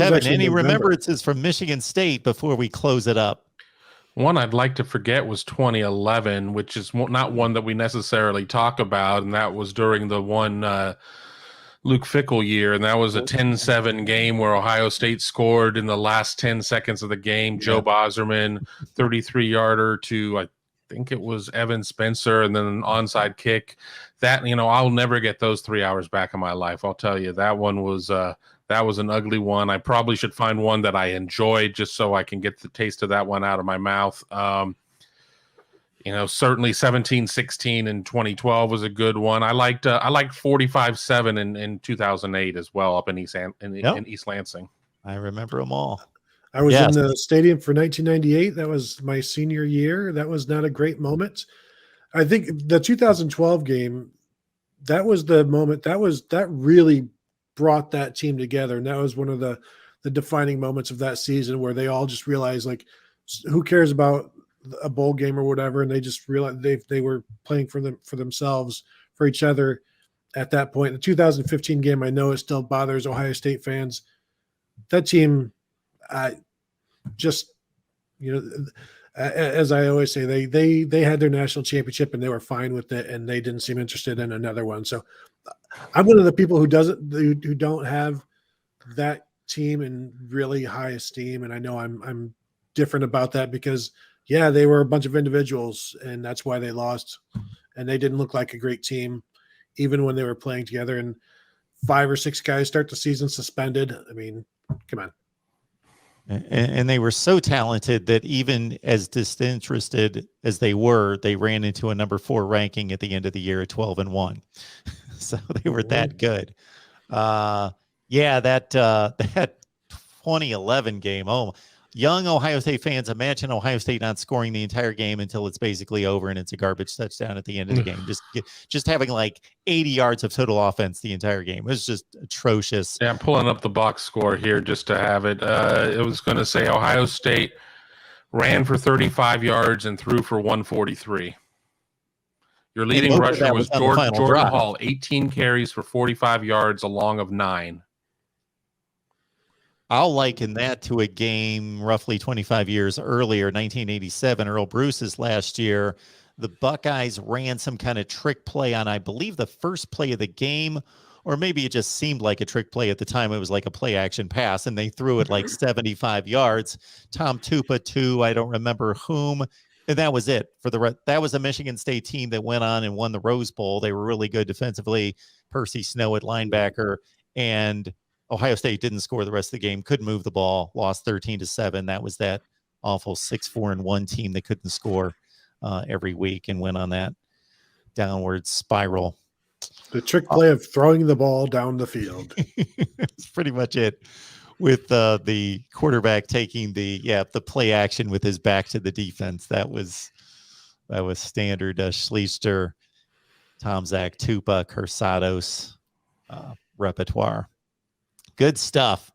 was Kevin, actually any November. remembrances from Michigan State before we close it up? One I'd like to forget was 2011, which is not one that we necessarily talk about, and that was during the one Luke Fickell year, and that was a 10-7 game where Ohio State scored in the last 10 seconds of the game. Joe Boserman, 33-yarder to, I think it was Evan Spencer, and then an onside kick. That, I'll never get those 3 hours back in my life. I'll tell you, that one was that was an ugly one. I probably should find one that I enjoyed just so I can get the taste of that one out of my mouth. Certainly 17-16 in 2012 was a good one. I liked 45-7 in 2008 as well up in East Lansing. I remember them all. I was in the stadium for 1998. That was my senior year. That was not a great moment. I think the 2012 game, that was the moment that really brought that team together. And that was one of the defining moments of that season where they all just realized, like, who cares about a bowl game or whatever. And they just realized they were playing for themselves, for each other at that point. The 2015 game, I know it still bothers Ohio State fans. That team, as I always say, they had their national championship and they were fine with it, and they didn't seem interested in another one. So I'm one of the people who don't have that team in really high esteem, and I know I'm different about that because they were a bunch of individuals, and that's why they lost, and they didn't look like a great team even when they were playing together. And 5 or 6 guys start the season suspended. I mean, come on. And they were so talented that even as disinterested as they were, they ran into a number 4 ranking at the end of the year at 12-1. So they were that good. That 2011 game. Oh, young Ohio State fans, imagine Ohio State not scoring the entire game until it's basically over and it's a garbage touchdown at the end of the game. Just having like 80 yards of total offense the entire game. It was just atrocious. Yeah, I'm pulling up the box score here just to have it. It was going to say Ohio State ran for 35 yards and threw for 143. Your leading rusher was Jordan Hall, 18 carries for 45 yards, a long of 9. I'll liken that to a game roughly 25 years earlier, 1987, Earl Bruce's last year. The Buckeyes ran some kind of trick play on, I believe, the first play of the game, or maybe it just seemed like a trick play at the time. It was like a play action pass, and they threw it like 75 yards. Tom Tupa to I don't remember whom, and that was it for the rest. That was a Michigan State team that went on and won the Rose Bowl. They were really good defensively. Percy Snow at linebacker, and Ohio State didn't score the rest of the game, couldn't move the ball, lost 13-7. That was that awful 6-4-1 team that couldn't score every week and went on that downward spiral. The trick play of throwing the ball down the field. That's pretty much it, with the quarterback taking the play action with his back to the defense. That was standard Schleister, Tom Zach, Tupa, Cursados repertoire. Good stuff.